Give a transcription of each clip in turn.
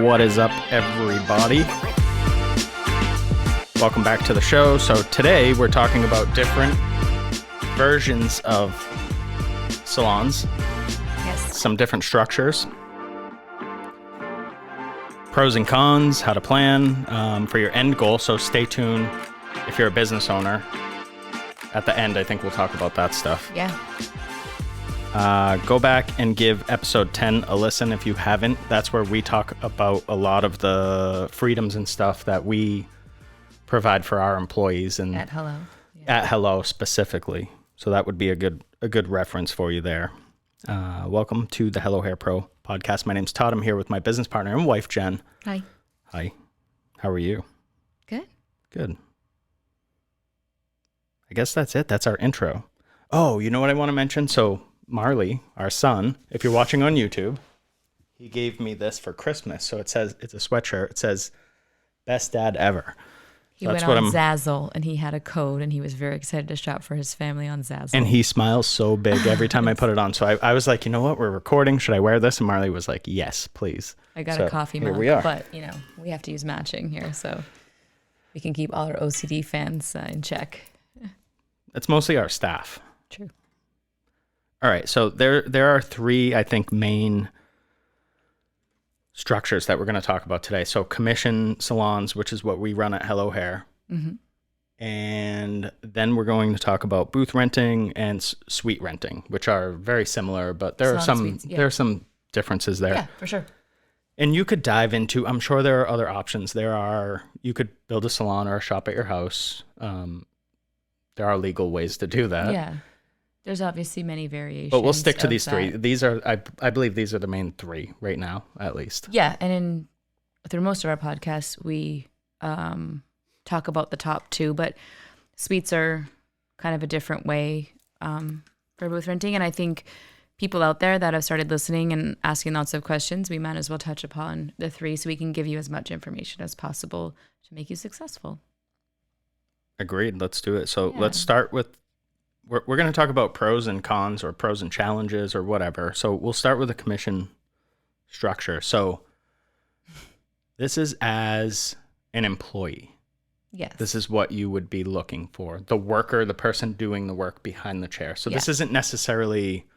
What is up, everybody? Welcome back to the show. So today we're talking about different versions of salons. Yes. Some different structures. Pros and cons, how to plan for your end goal. So stay tuned if you're a business owner. At the end, I think we'll talk about that stuff. Yeah. Go back and give episode 10 a listen if you haven't. That's where we talk about a lot of the freedoms and stuff that we provide for our employees and At Hello. Yeah. At Hello specifically. So that would be a good reference for you there. Welcome to the Hello Hair Pro podcast. My name's Todd. I'm here with my business partner and wife, Jen. Hi. Hi. How are you? Good. Good. I guess that's it. That's our intro. Oh, you know what I want to mention? So Marley, our son, if you're watching on YouTube, he gave me this for Christmas. So it's a sweatshirt. It says, "Best Dad Ever." He went on Zazzle and he had a code and he was very excited to shop for his family on Zazzle. And he smiles so big every time I put it on. So I was like, you know what? We're recording. Should I wear this? And Marley was like, yes, please. I got a coffee mug, but we have to use matching here. So we can keep all our OCD fans in check. It's mostly our staff. True. All right. So there are three, I think, main structures that we're going to talk about today. So commission salons, which is what we run at Hello Hair. Mm-hmm. And then we're going to talk about booth renting and suite renting, which are very similar, but there are some differences there. Yeah, for sure. And you could dive into, I'm sure there are other options. You could build a salon or a shop at your house. There are legal ways to do that. Yeah. There's obviously many variations. But we'll stick to these three. These are, I believe these are the main three right now, at least. Yeah. And through most of our podcasts, we talk about the top two, but suites are kind of a different way for booth renting. And I think people out there that have started listening and asking lots of questions, we might as well touch upon the three so we can give you as much information as possible to make you successful. Agreed. Let's do it. So let's start with, we're going to talk about pros and cons or pros and challenges or whatever. So we'll start with a commission structure. So this is as an employee. Yes. This is what you would be looking for. The worker, the person doing the work behind the chair. So this isn't necessarily,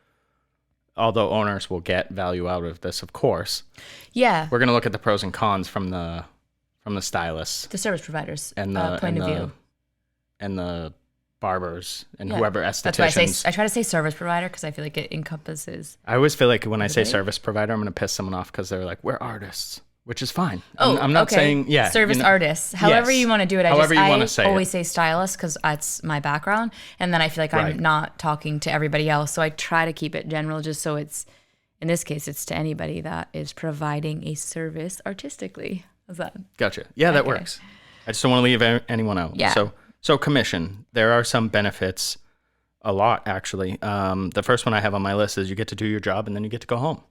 although owners will get value out of this, of course. Yeah. We're going to look at the pros and cons from the stylists. The service providers and point of view. And the barbers and whoever, estheticians. That's why I try to say service provider because I feel like it encompasses. I always feel like when I say service provider, I'm going to piss someone off because they're like, we're artists, which is fine. I'm not saying, service artists. However you want to do it. I always say stylist because that's my background. And then I feel like I'm not talking to everybody else. So I try to keep it general just so it's, in this case, it's to anybody that is providing a service artistically. How's that? Gotcha. Yeah, that works. I just don't want to leave anyone out. Yeah. So commission, there are some benefits, a lot actually. The first one I have on my list is you get to do your job and then you get to go home.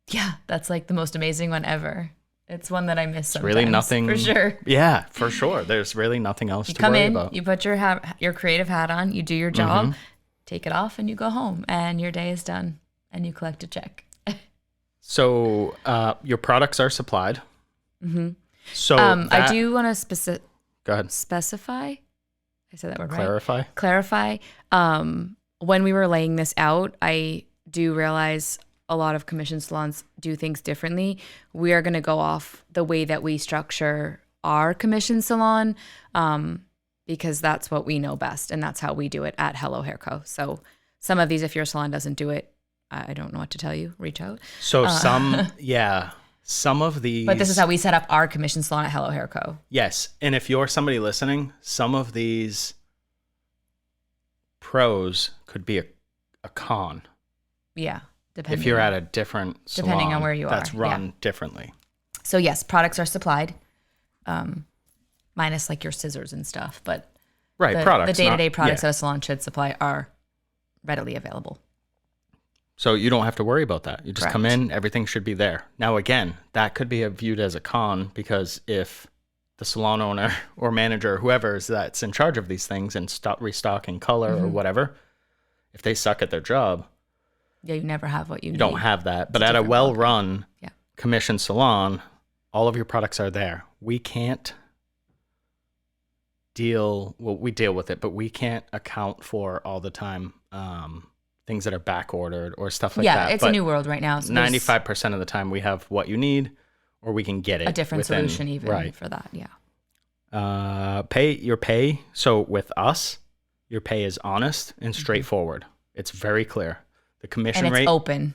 Yeah, that's like the most amazing one ever. It's one that I miss sometimes. Really nothing. For sure. Yeah, for sure. There's really nothing else to worry about. You put your creative hat on, you do your job, take it off, and you go home, and your day is done, and you collect a check. So your products are supplied. Mm-hmm. So I do want to Go ahead. Specify. I said that word right. Clarify. When we were laying this out, I do realize a lot of commission salons do things differently. We are going to go off the way that we structure our commission salon because that's what we know best, and that's how we do it at Hello Hair Co. So some of these, if your salon doesn't do it, I don't know what to tell you. Reach out. So some of these... But this is how we set up our commission salon at Hello Hair Co. Yes. And if you're somebody listening, some of these pros could be a con. Yeah. If you're at a different salon. Depending on where you are. That's run differently. So yes, products are supplied, minus like your scissors and stuff. But products. The day-to-day products that a salon should supply are readily available. So you don't have to worry about that. You just come in, everything should be there. Now, again, that could be viewed as a con because if the salon owner or manager or whoever is that's in charge of these things and restocking color or whatever, if they suck at their job, you never have what you need. You don't have that. But at a well-run commission salon, all of your products are there. We can't we deal with it, but we can't account for all the time things that are back ordered or stuff like that. Yeah, it's a new world right now. So 95% of the time we have what you need, or we can get it. A different solution even for that, yeah. Your pay. So with us, your pay is honest and straightforward. It's very clear. The commission and it's rate. Open.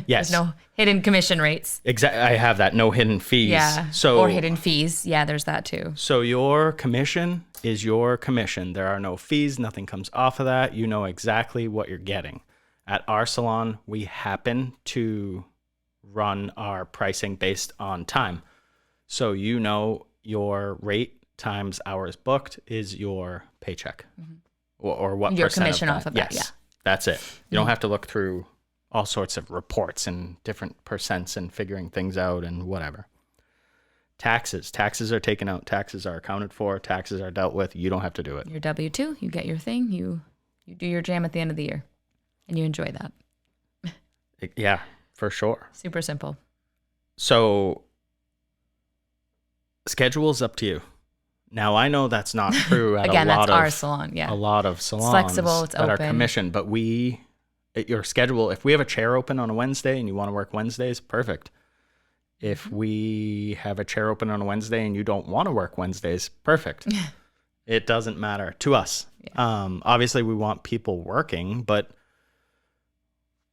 Yes. There's no hidden commission rates. Exactly. I have that. No hidden fees. Yeah. Or hidden fees. Yeah, there's that too. So your commission is your commission. There are no fees. Nothing comes off of that. You know exactly what you're getting. At our salon, we happen to run our pricing based on time. So you know your rate times hours booked is your paycheck. Or what your percent commission of that. off of Yes. that, yeah. That's it. You don't have to look through all sorts of reports and different percents and figuring things out and whatever. Taxes are taken out. Taxes are accounted for. Taxes are dealt with. You don't have to do it. Your W-2, you get your thing. You do your jam at the end of the year, and you enjoy that. Yeah, for sure. Super simple. So schedule's up to you. Now, I know that's not true at Again, a lot that's of our salon, yeah. a lot of salons flexible, it's that are open. commissioned, but at your schedule, if we have a chair open on a Wednesday and you want to work Wednesdays, perfect. If we have a chair open on a Wednesday and you don't want to work Wednesdays, perfect. It doesn't matter to us. Yeah. Obviously, we want people working, but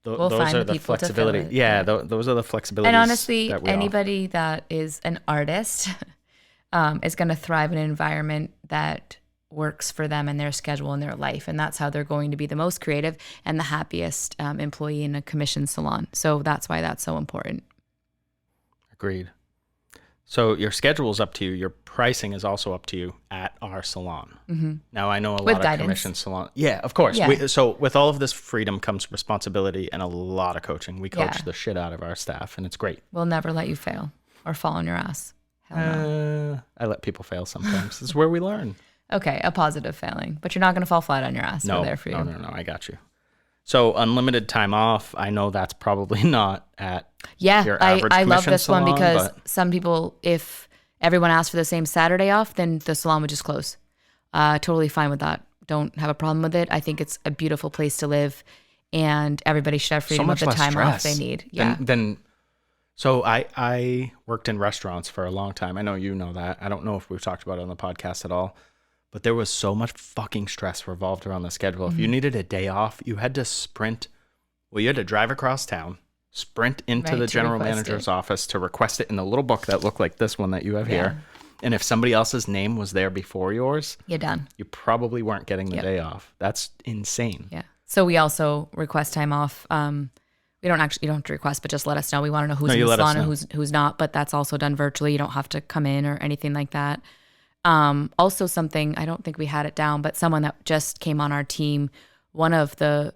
we'll those find are the the people to fill flexibility. it, Yeah, those are the flexibilities. And honestly, that we anybody that is an artist is going to thrive in an environment that works for them and their schedule and their life. And that's how they're going to be the most creative and the happiest employee in a commission salon. So that's why that's so important. Agreed. So your schedule is up to you. Your pricing is also up to you at our salon. Mm-hmm. Now, I know a lot of commission salon. Yeah, of course. Yeah. So with all of this freedom comes responsibility and a lot of coaching. We coach the shit out of our staff, and it's great. We'll never let you fail or fall on your ass. Hell no. I let people fail sometimes. This is where we learn. Okay, a positive failing, but you're not going to fall flat on your ass. No, We're there for you. No, I got you. So unlimited time off, I know that's probably not at your average I love this salon, one because some people, if everyone asked for the same Saturday off, then the salon would just close. Totally fine with that. Don't have a problem with it. I think it's a beautiful place to live, and everybody should have freedom of the time off they need. Yeah. So I worked in restaurants for a long time. I know you know that. I don't know if we've talked about it on the podcast at all. But there was so much fucking stress revolved around the schedule. If you needed a day off, you had to sprint. Well, you had to drive across town, sprint into the general manager's office to request it in the little book that looked like this one that you have here. And if somebody else's name was there before yours, you're done. You probably weren't getting the day off. That's insane. Yeah. So we also request time off. We don't actually, you don't have to request, but just let us know. We want to know who's in the salon and who's not. But that's also done virtually. You don't have to come in or anything like that. Also something, I don't think we had it down, but someone that just came on our team, one of the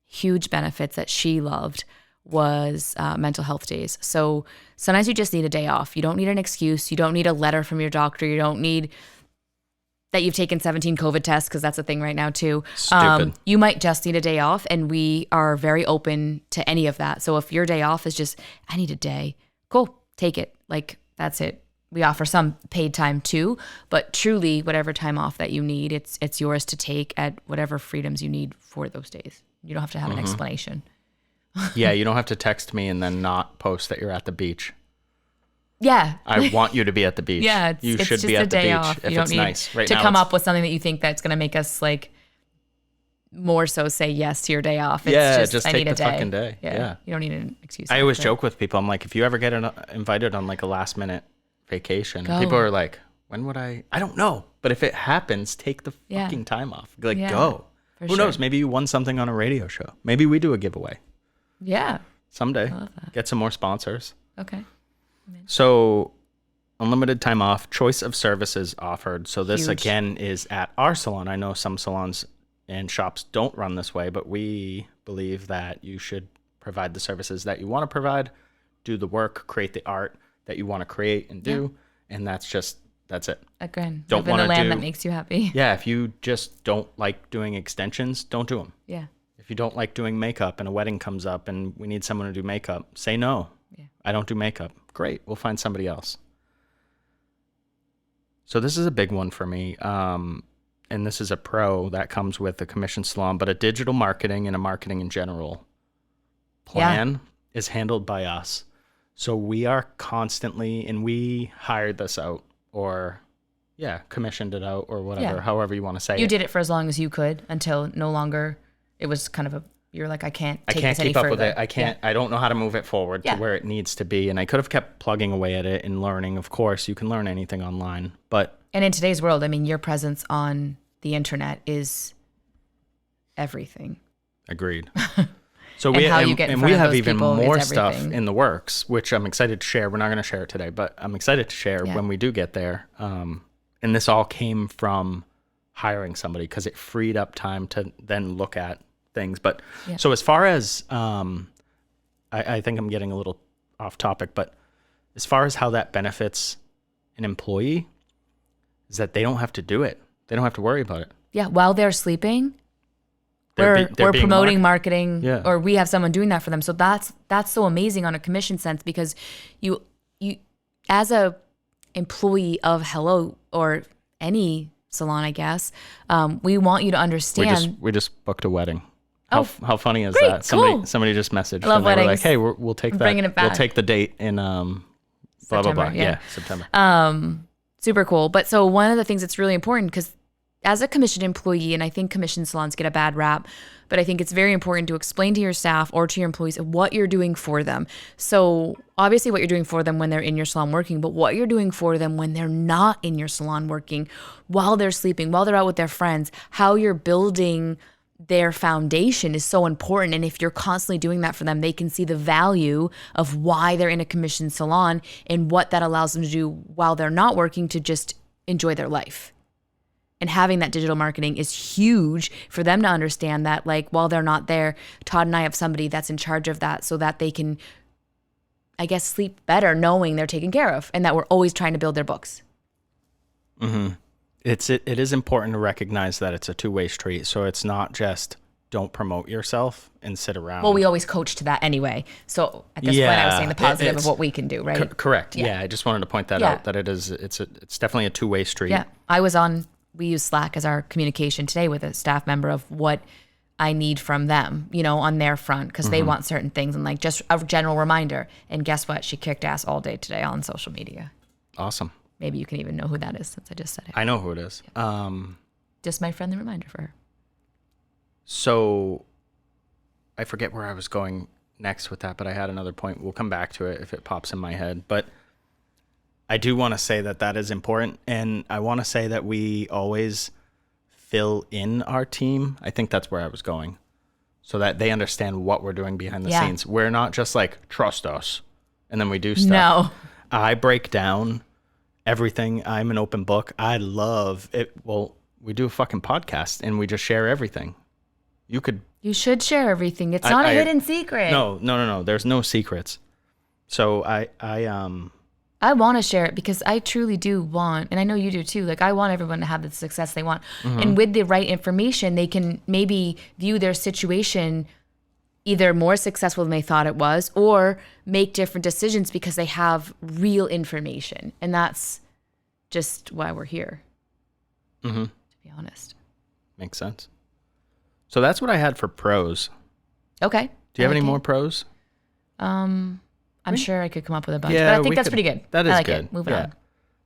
huge benefits that she loved was mental health days. So sometimes you just need a day off. You don't need an excuse. You don't need a letter from your doctor. You don't need that you've taken 17 COVID tests, because that's a thing right now too. Stupid. You might just need a day off, and we are very open to any of that. So if your day off is just, I need a day, cool, take it. Like, that's it. We offer some paid time too, but truly whatever time off that you need, it's yours to take at whatever freedoms you need for those days. You don't have to have an explanation. Yeah, you don't have to text me and then not post that you're at the beach. Yeah. I want you to be at the beach. Yeah, you it's should just be a at the day beach off. if You don't it's need nice. Right to now come up with something that you think that's going to make us like more so say yes to your day off. It's just I take need a the day. fucking day. Yeah. You don't need an excuse. I always joke with people. I'm like, if you ever get invited on like a last minute vacation, people are like, when would I don't know. But if it happens, take the fucking time off. Like, go. Who knows? Maybe you won something on a radio show. Maybe we do a giveaway. Yeah. Someday. Get some more sponsors. Okay. So unlimited time off, choice of services offered. So this again is at our salon. I know some salons and shops don't run this way, but we believe that you should provide the services that you want to provide, do the work, create the art that you want to create and do. And that's it. Again, don't live in a land that makes you happy. Yeah. If you just don't like doing extensions, don't do them. Yeah. If you don't like doing makeup and a wedding comes up and we need someone to do makeup, say no. Yeah. I don't do makeup. Great. We'll find somebody else. So this is a big one for me. And this is a pro that comes with the commission salon, but a digital marketing and a marketing in general plan is handled by us. So we are constantly, and we hired this out or commissioned it out or whatever, however you want to say it. You did it for as long as you could until no longer, it was kind of you're like, I can't take this any keep up further. with it. I can't, I don't know how to move it forward to where it needs to be. And I could have kept plugging away at it and learning. Of course, you can learn anything online, and in today's world, I mean, your presence on the internet is everything. Agreed. So we have even more stuff in the works, which I'm excited to share. We're not going to share it today, but I'm excited to share when we do get there. And this all came from hiring somebody because it freed up time to then look at things. But so as far as, I think I'm getting a little off topic, but as far as how that benefits an employee is that they don't have to do it. They don't have to worry about it. Yeah. While they're sleeping, we're promoting marketing or we have someone doing that for them. So that's so amazing on a commission sense because you as a employee of Hello or any salon, I guess, we want you to understand. We just booked a wedding. How funny is great, that? cool. Somebody just messaged. I love and they were weddings. like, hey, we'll take that. Bringing it back. We'll take the date in blah, blah, blah. Yeah, September. Super cool. But so one of the things that's really important because as a commissioned employee, and I think commission salons get a bad rap, but I think it's very important to explain to your staff or to your employees what you're doing for them. So obviously what you're doing for them when they're in your salon working, but what you're doing for them when they're not in your salon working, while they're sleeping, while they're out with their friends, how you're building their foundation is so important. And if you're constantly doing that for them, they can see the value of why they're in a commissioned salon and what that allows them to do while they're not working to just enjoy their life. And having that digital marketing is huge for them to understand that, like, while they're not there, Todd and I have somebody that's in charge of that so that they can, I guess, sleep better knowing they're taken care of and that we're always trying to build their books. Mm-hmm. It is important to recognize that it's a two-way street. So it's not just don't promote yourself and sit around. Well, we always coach to that anyway. So at this point, I was saying the positive of what we can do, right? Correct. Yeah. I just wanted to point that out, that it's definitely a two-way street. Yeah. We use Slack as our communication today with a staff member of what I need from them, on their front, because they want certain things and like just a general reminder. And guess what? She kicked ass all day today on social media. Awesome. Maybe you can even know who that is since I just said it. I know who it is. Yeah. Just my friendly reminder for her. So I forget where I was going next with that, but I had another point. We'll come back to it if it pops in my head. But I do want to say that is important. And I want to say that we always fill in our team. I think that's where I was going. So that they understand what we're doing behind the scenes. We're not just like, trust us, and then we do stuff. No. I break down everything. I'm an open book. I love it. Well, we do a fucking podcast and we just share everything. You should share everything. It's not a hidden secret. No. There's no secrets. So I want to share it because I truly do want, and I know you do too, like I want everyone to have the success they want. And with the right information, they can maybe view their situation either more successful than they thought it was or make different decisions because they have real information. And that's just why we're here, to be honest. Makes sense. So that's what I had for pros. Okay. Do you have any more pros? I'm sure I could come up with a bunch, but I think that's pretty good. That is I like good. It. Moving on.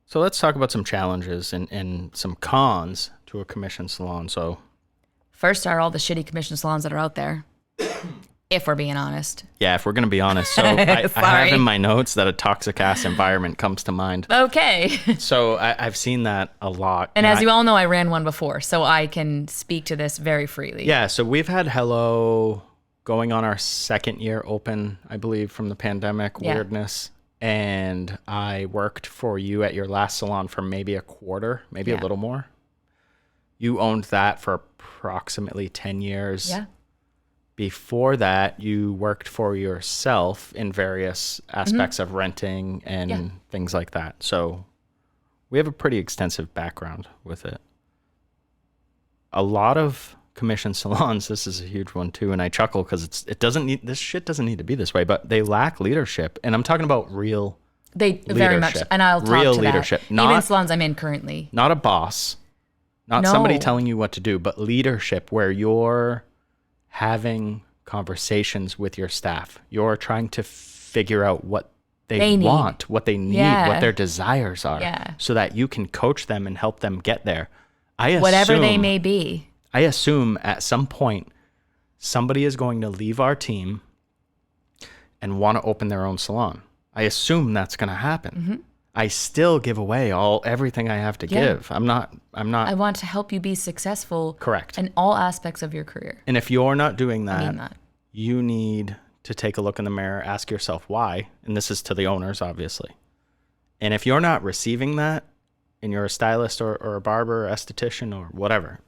So let's talk about some challenges and some cons to a commission salon. So first are all the shitty commission salons that are out there, if we're being honest. Yeah, if we're going to be honest. So I have in my notes that a toxic ass environment comes to mind. Okay. So I've seen that a lot. And as you all know, I ran one before, so I can speak to this very freely. Yeah, so we've had Hello going on our second year open, I believe, from the pandemic weirdness. And I worked for you at your last salon for maybe a quarter, maybe a little more. You owned that for approximately 10 years. Yeah. Before that, you worked for yourself in various aspects of renting and things like that. So we have a pretty extensive background with it. A lot of commission salons, this is a huge one too, and I chuckle because this shit doesn't need to be this way, but they lack leadership, and I'm talking about real. They very much, and I'll talk real to leadership, that. Even salons I'm in currently, not a boss, not somebody telling you what to do, but leadership where you're having conversations with your staff. You're trying to figure out what they want, what they need, what their desires are, so that you can coach them and help them get there. Whatever they may be. I assume at some point somebody is going to leave our team and want to open their own salon. I assume that's going to happen. Mm-hmm. I still give away everything I have to give. I'm not. I want to help you be successful. Correct. In all aspects of your career. And if you're not doing that, you need to take a look in the mirror, ask yourself why. And this is to the owners, obviously. And if you're not receiving that, and you're a stylist or a barber or esthetician or whatever,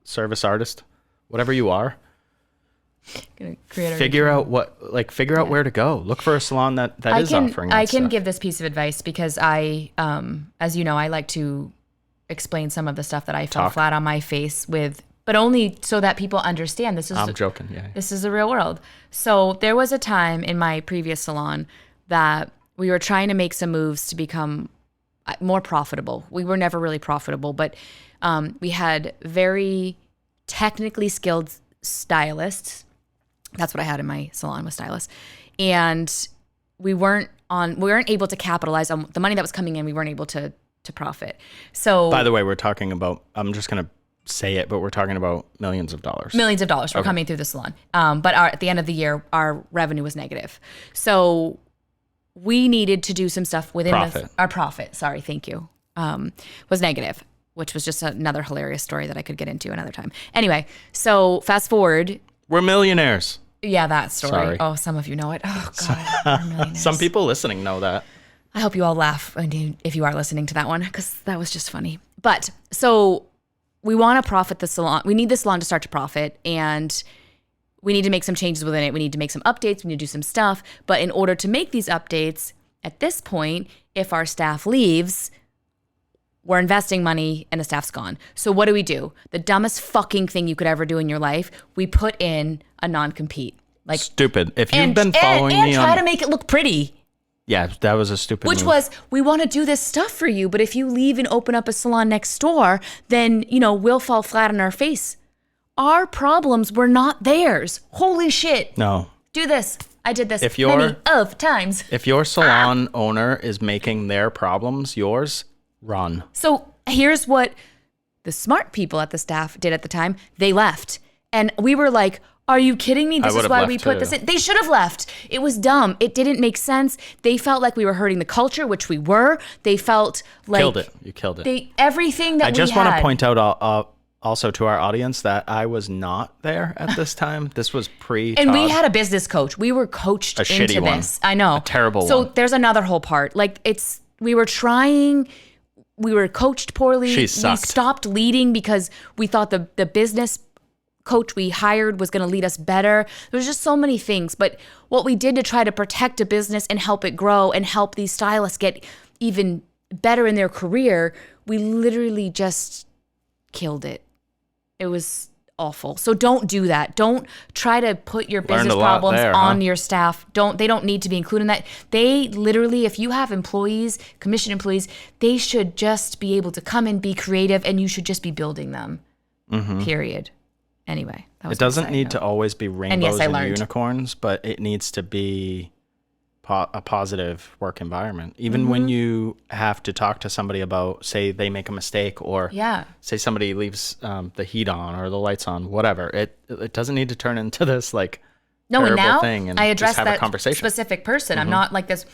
service artist, whatever you are, figure out where to go. Look for a salon that is offering that I can stuff. give this piece of advice because I, as you know, I like to explain some of the stuff that I fell flat on my face with, but only so that people understand this is. I'm joking. Yeah. This is the real world. So there was a time in my previous salon that we were trying to make some moves to become more profitable. We were never really profitable, but we had very technically skilled stylists. That's what I had in my salon, was stylists. And we weren't able to capitalize on the money that was coming in. We weren't able to profit. So by the way, we're talking about, I'm just going to say it, but we're talking about millions of dollars. Millions of dollars were coming through the salon. But at the end of the year, our revenue was negative. So we needed to do some stuff within our profit. Sorry, thank you. Was negative, which was just another hilarious story that I could get into another time. Anyway, so fast forward. We're millionaires. Yeah, that story. Sorry. Oh, some of you know it. Oh, God. We're millionaires. Some people listening know that. I hope you all laugh if you are listening to that one, because that was just funny. But so we want to profit the salon. We need the salon to start to profit, and we need to make some changes within it. We need to make some updates. We need to do some stuff. But in order to make these updates, at this point, if our staff leaves, we're investing money and the staff's gone. So what do? The dumbest fucking thing you could ever do in your life. We put in a non-compete. Like stupid. If you've been following me try to make it look pretty. Yeah, that was a stupid move. Was, we want to do this stuff for you, but if you leave and open up a salon next door, then, we'll fall flat on our face. Our problems were not theirs. Holy shit. No. Do this. I did this many of times. If your salon owner is making their problems yours, run. So here's what the smart people at the staff did at the time. They left. And we were like, are you kidding me? This is why we put this in. They should have left. It was dumb. It didn't make sense. They felt like we were hurting the culture, which we were. They felt like... You killed it. Everything that we had. I just want to point out also to our audience that I was not there at this time. This was pre-Todd. And we had a business coach. We were coached into this. I know. A terrible one. So there's another whole part. We were trying... We were coached poorly. She sucked. We stopped leading because we thought the business coach we hired was going to lead us better. There was just so many things. But what we did to try to protect a business and help it grow and help these stylists get even better in their career, we literally just killed it. It was awful. So don't do that. Don't try to put your business problems on your staff. They don't need to be included in that. They literally, if you have employees, commission employees, they should just be able to come and be creative, and you should just be building them. Mm-hmm. Period. Anyway, it doesn't need to always be rainbows and unicorns, but it needs to be a positive work environment. Even when you have to talk to somebody about, say, they make a mistake, or say somebody leaves the heat on or the lights on, whatever. It doesn't need to turn into this terrible thing. And I address just have that a conversation. Specific person. I'm not like this.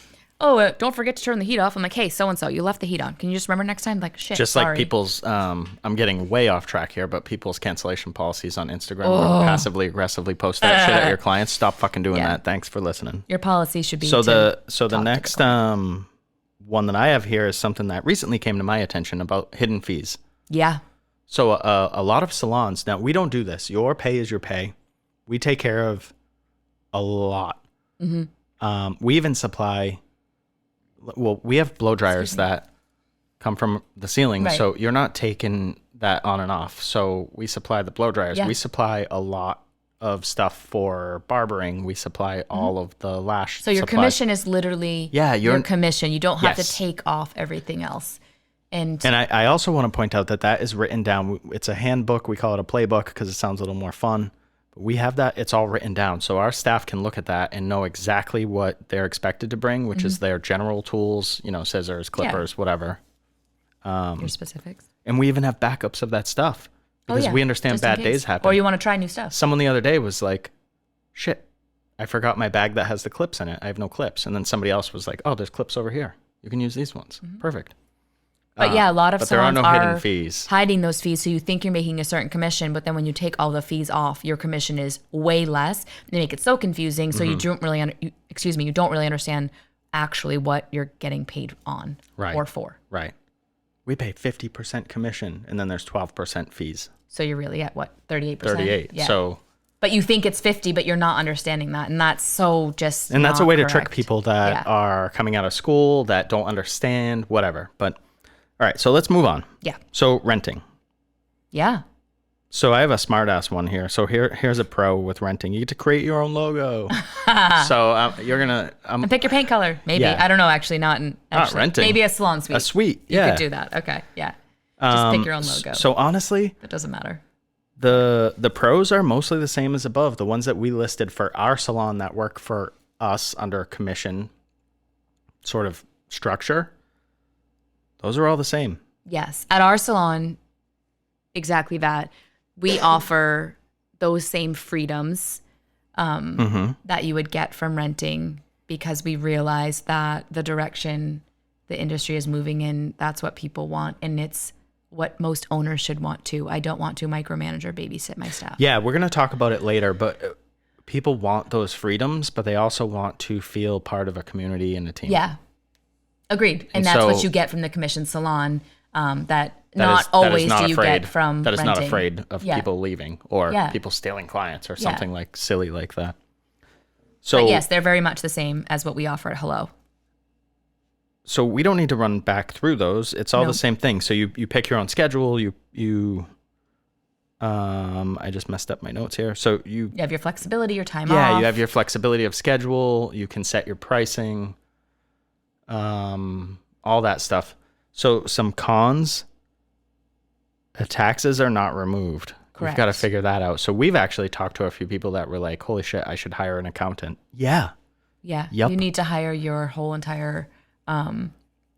Don't forget to turn the heat off. I'm like, hey, so-and-so, you left the heat on. Can you just remember next time? Like, shit, just sorry. Like people's, I'm getting way off track here, but people's cancellation policies on Instagram where passively aggressively post that shit at your clients. Stop fucking doing that. Thanks for listening. Your policy should be the next one that I have here is something that recently came to my attention about hidden fees. Yeah. So a lot of salons, now we don't do this. Your pay is your pay. We take care of a lot. Mm-hmm. We even supply... Well, we have blow dryers that come from the ceiling. Right. So you're not taking that on and off. So we supply the blow dryers. Yeah. We supply a lot of stuff for barbering. We supply all of the lash. So your supplies. commission is literally your commission. You don't have to take off everything else. And I also want to point out that is written down. It's a handbook. We call it a playbook because it sounds a little more fun. But we have that. It's all written down. So our staff can look at that and know exactly what they're expected to bring, which is their general tools, scissors, clippers, whatever. your specifics. And we even have backups of that stuff because we understand Just in bad case. days happen. Or you want to try new stuff. Someone the other day was like, shit, I forgot my bag that has the clips in it. I have no clips. And then somebody else was like, oh, there's clips over here. You can use these ones. Perfect. But a lot of but there are salons no hidden fees. hiding those fees. So you think you're making a certain commission, but then when you take all the fees off, your commission is way less. They make it so confusing. So you don't really, you don't really understand actually what you're getting paid on or for. Right. We pay 50% commission and then there's 12% fees. So you're really at what, 38%? 38. Yeah. So, but you think it's 50, but you're not understanding that. And that's so just and that's a way to trick correct. people that are coming out of school, that don't understand, whatever. But all right, so let's move on. Yeah. So renting. Yeah. So I have a smart ass one here. So here's a pro with renting. You get to create your own logo. So you're gonna and pick your paint color. Maybe. Yeah. I don't know. Actually, not renting. Maybe a salon suite. A suite. You Yeah. could do that. Okay. Yeah. Just pick your own logo. So honestly, It doesn't matter. the pros are mostly the same as above. The ones that we listed for our salon that work for us under commission sort of structure, those are all the same. Yes. At our salon, exactly that. We offer those same freedoms that you would get from renting because we realize that the direction the industry is moving in, that's what people want. And it's what most owners should want too. I don't want to micromanage or babysit my staff. Yeah, we're going to talk about it later, but people want those freedoms, but they also want to feel part of a community and a team. Yeah. Agreed. And that's what you get from the commission salon that is always not do you afraid, get from that is renting. not afraid of people leaving or people stealing clients or something like silly like that. So but yes, they're very much the same as what we offer at Hello. So we don't need to run back through those. It's all the same thing. So you pick your own schedule. I just messed up my notes here. So you have your flexibility, your time off. Yeah, you have your flexibility of schedule. You can set your pricing, all that stuff. So some cons, the taxes are not removed. Correct. We've got to figure that out. So we've actually talked to a few people that were like, holy shit, I should hire an accountant. Yeah. Yeah. Yep. You need to hire your whole entire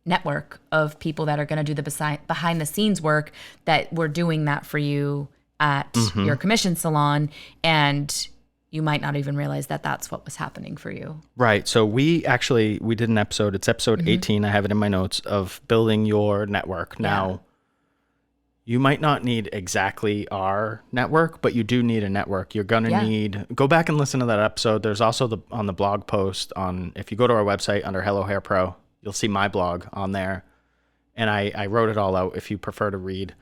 network of people that are going to do the behind the scenes work that we're doing that for you at your commission salon. And you might not even realize that that's what was happening for you. Right. So we did an episode. It's episode 18. I have it in my notes of building your network. Now, you might not need exactly our network, but you do need a network. You're going to need, go back and listen to that episode. There's also on the blog post if you go to our website under Hello Hair Pro, you'll see my blog on there. And I wrote it all out if you prefer to read.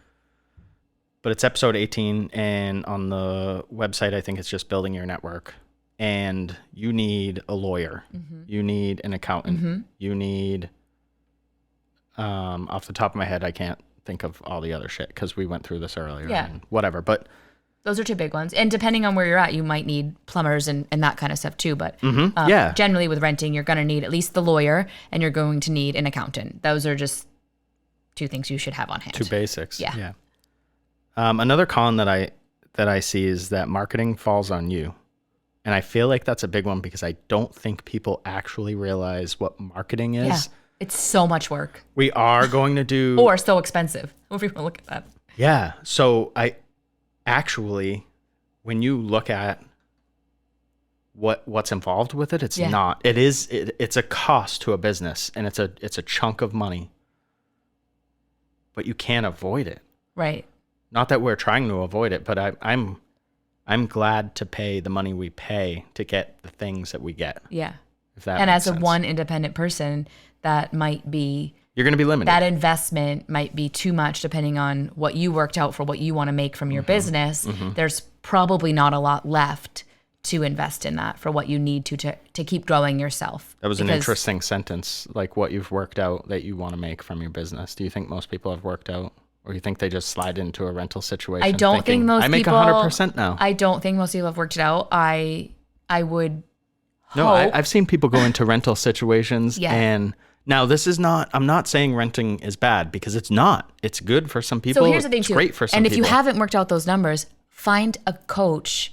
But it's episode 18, and on the website, I think it's just building your network. And you need a lawyer. You need an accountant. You need, off the top of my head, I can't think of all the other shit because we went through this earlier. Yeah. And whatever, but those are two big ones. And depending on where you're at, you might need plumbers and that kind of stuff too. But generally with renting, you're going to need at least the lawyer and you're going to need an accountant. Those are just two things you should have on hand. Two basics. Yeah. Another con that I see is that marketing falls on you. And I feel like that's a big one because I don't think people actually realize what marketing is. Yeah. It's so much work. We are going to do... or so expensive. If you want to look at that. Yeah. So when you look at what's involved with it, it's a cost to a business and it's a chunk of money, but you can't avoid it. Right. Not that we're trying to avoid it, but I'm glad to pay the money we pay to get the things that we get. Yeah. If that and makes as sense. one independent person, that might be... You're going to be limited. That investment might be too much depending on what you worked out for what you want to make from your business. There's probably not a lot left to invest in that for what you need to keep growing yourself. That was an interesting sentence, like what you've worked out that you want to make from your business. Do you think most people have worked out, or you think they just slide into a rental situation? I don't think most people. I make 100% now. I don't think most people have worked it out. I would hope. No, I've seen people go into rental situations and now this is not, I'm not saying renting is bad, because it's not. It's good for some people. So here's the thing too. It's great for some people. And if you haven't worked out those numbers, find a coach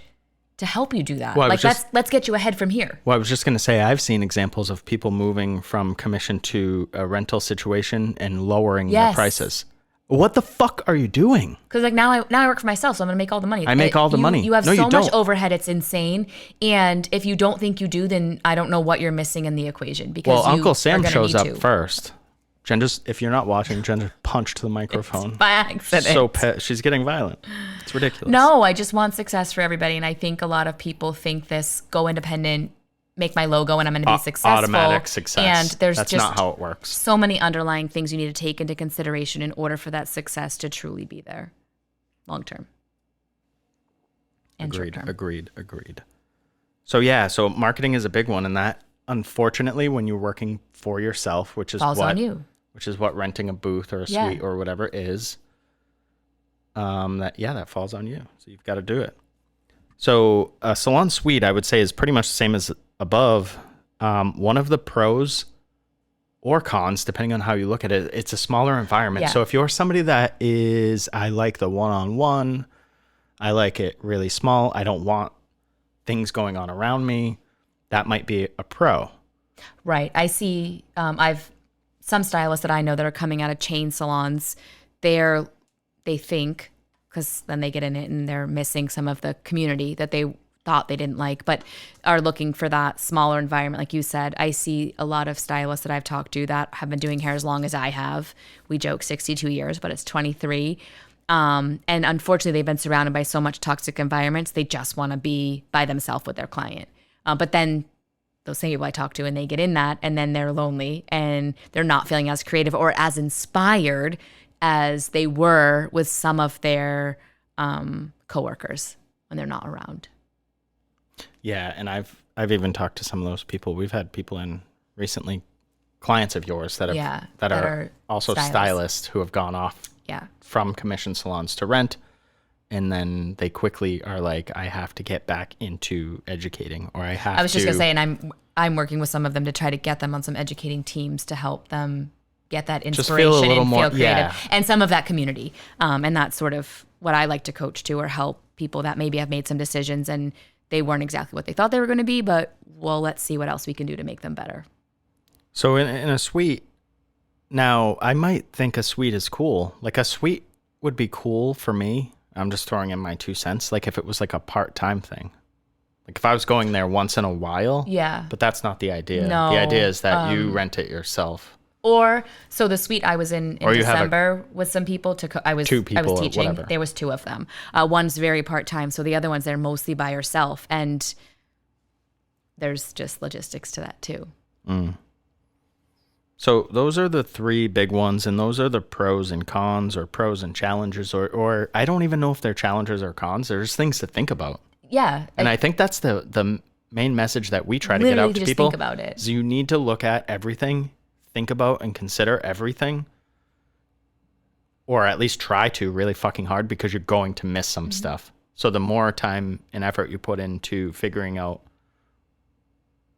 to help you do that. Well, let's get you ahead from here. Well, I was just going to say, I've seen examples of people moving from commission to a rental situation and lowering their prices. What the fuck are you doing? Because like now I work for myself, so I'm going to make all the money. I make all the money. You have so much overhead, it's insane. And if you don't think you do, then I don't know what you're missing in the equation. Because Uncle Sam shows up first. Jen if you're not watching, Jen just punched the microphone. It's by accident. So she's getting violent. It's ridiculous. No, I just want success for everybody. And I think a lot of people think this, go independent, make my logo, and I'm going to be successful. Automatic success. And that's just not how it works. So many underlying things you need to take into consideration in order for that success to truly be there long term and short term. Agreed. So marketing is a big one, and that, unfortunately, when you're working for yourself, which is on you. Which is what renting a booth or a suite or whatever is, that falls on you. So you've got to do it. So a salon suite, I would say, is pretty much the same as above. One of the pros or cons, depending on how you look at it, it's a smaller environment. Yeah. So if you're somebody that is, I like the one-on-one, I like it really small, I don't want things going on around me, that might be a pro. Right. I see, some stylists that I know that are coming out of chain salons, they think, because then they get in it and they're missing some of the community that they thought they didn't like, but are looking for that smaller environment. Like you said, I see a lot of stylists that I've talked to that have been doing hair as long as I have. We joke 62 years, but it's 23. And unfortunately, they've been surrounded by so much toxic environments. They just want to be by themselves with their client. But then those same people I talk to, and they get in that, and then they're lonely and they're not feeling as creative or as inspired as they were with some of their coworkers when they're not around. Yeah, and I've even talked to some of those people. We've had people in recently, clients of yours that are also stylists who have gone off from commission salons to rent. And then they quickly are like, I have to get back into educating, or I was just going to say, and I'm working with some of them to try to get them on some educating teams to help them get that inspiration and feel creative and some of that community. And that's sort of what I like to coach to, or help people that maybe have made some decisions and they weren't exactly what they thought they were going to be, but let's see what else we can do to make them better. So in a suite, now I might think a suite is cool. Like a suite would be cool for me. I'm just throwing in my 2 cents. Like if it was like a part-time thing, like if I was going there once in a while. Yeah. But that's not the idea. No. The idea is that you rent it yourself. So the suite I was in December with some people I was teaching. There was 2 of them. One's very part-time. So the other one's there mostly by herself. And there's just logistics to that too. Mm. So those are the 3 big ones, and those are the pros and cons, or pros and challenges, or I don't even know if they're challenges or cons. They're just things to think about. Yeah. And I think that's the main message that we try to get out to people. Think about it. Is you need to look at everything, think about and consider everything, or at least try to really fucking hard, because you're going to miss some stuff. So the more time and effort you put into figuring out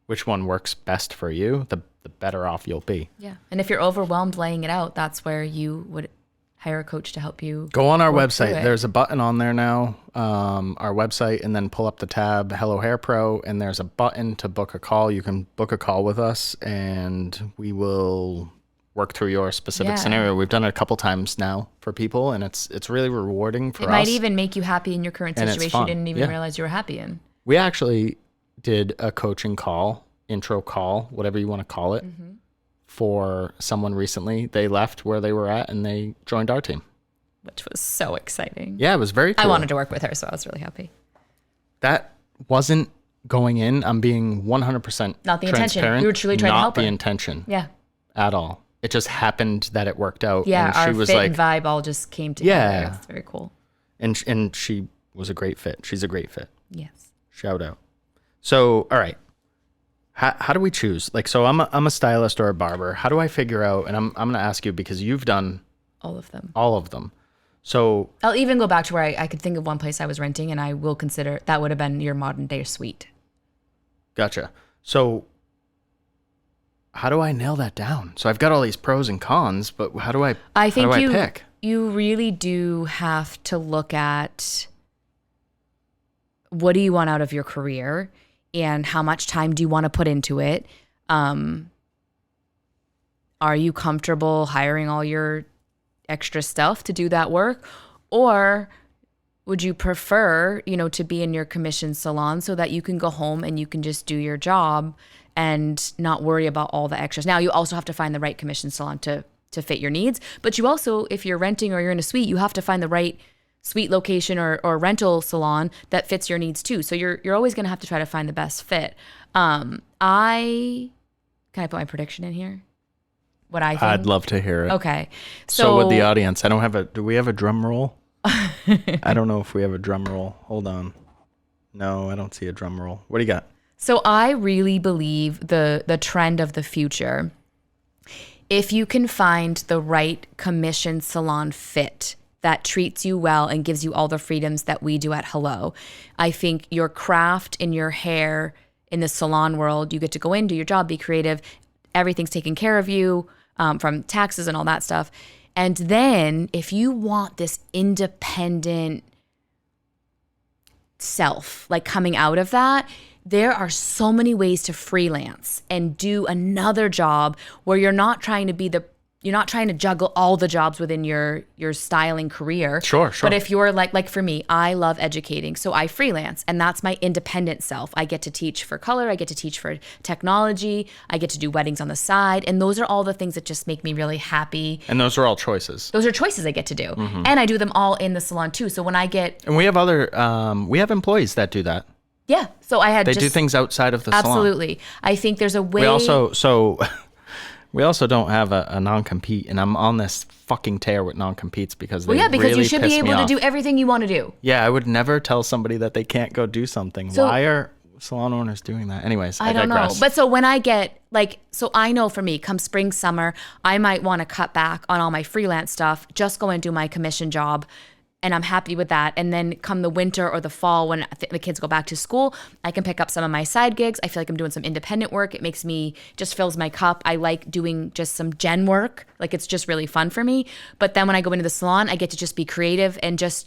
which one works best for you, the better off you'll be. Yeah. And if you're overwhelmed laying it out, that's where you would hire a coach to help you. Go on our website. There's a button on there now, our website, and then pull up the tab Hello Hair Pro, and there's a button to book a call. You can book a call with us, and we will work through your specific scenario. We've done it a couple times now for people, and it's really rewarding for us. It might even make you happy in your current situation you didn't even realize you were happy in. We actually did a coaching call, intro call, whatever you want to call it, for someone recently. They left where they were at and they joined our team, which was so exciting. Yeah, it was very cool. I wanted to work with her, so I was really happy. That wasn't going in. I'm being 100% not the intention. We were truly trying to help her. Not the intention. Yeah. At all. It just happened that it worked out. Yeah, and our fit and vibe all just came together. Yeah. It was very cool. And she was a great fit. She's a great fit. Yes. Shout out. So, all right. How do we choose? Like, so I'm a stylist or a barber. How do I figure out? And I'm going to ask you because you've done All of them. all of them. So I'll even go back to where I could think of one place I was renting, and I will consider that would have been your modern day suite. gotcha. So how do I nail that down? So I've got all these pros and cons, but how do I pick? You really do have to look at what do you want out of your career and how much time do you want to put into it. Are you comfortable hiring all your extra stuff to do that work? Or would you prefer, to be in your commission salon so that you can go home and you can just do your job and not worry about all the extras? Now, you also have to find the right commission salon to fit your needs. But you also, if you're renting or you're in a suite, you have to find the right suite location or rental salon that fits your needs too. So you're always going to have to try to find the best fit. Can I put my prediction in here? What I think? I'd love to hear it. Okay. So with the audience, do we have a drum roll? I don't know if we have a drum roll. Hold on. No, I don't see a drum roll. What do you got? So I really believe the trend of the future, if you can find the right commission salon fit that treats you well and gives you all the freedoms that we do at Hello, I think your craft in your hair in the salon world, you get to go in, do your job, be creative, everything's taken care of you, from taxes and all that stuff. And then if you want this independent self, like coming out of that, there are so many ways to freelance and do another job where you're not trying to juggle all the jobs within your styling career. Sure. But if you're like for me, I love educating. So I freelance, and that's my independent self. I get to teach for color. I get to teach for technology. I get to do weddings on the side. And those are all the things that just make me really happy. And those are all choices. Those are choices I get to do. Mm-hmm. And I do them all in the salon too. So when I get... And we have we have employees that do that. Yeah. So they do things outside of the salon. Absolutely. I think there's a way... We also don't have a non-compete, and I'm on this fucking tear with non-competes because they because really you should be able to do everything you want to do. Yeah, I would never tell somebody that they can't go do something. So, why are salon owners doing that? Anyways, I don't digress. know. But so when I get so I know for me, come spring, summer, I might want to cut back on all my freelance stuff, just go and do my commission job. And I'm happy with that. And then come the winter or the fall when the kids go back to school, I can pick up some of my side gigs. I feel like I'm doing some independent work. It makes me, just fills my cup. I like doing just some gen work. Like it's just really fun for me. But then when I go into the salon, I get to just be creative and just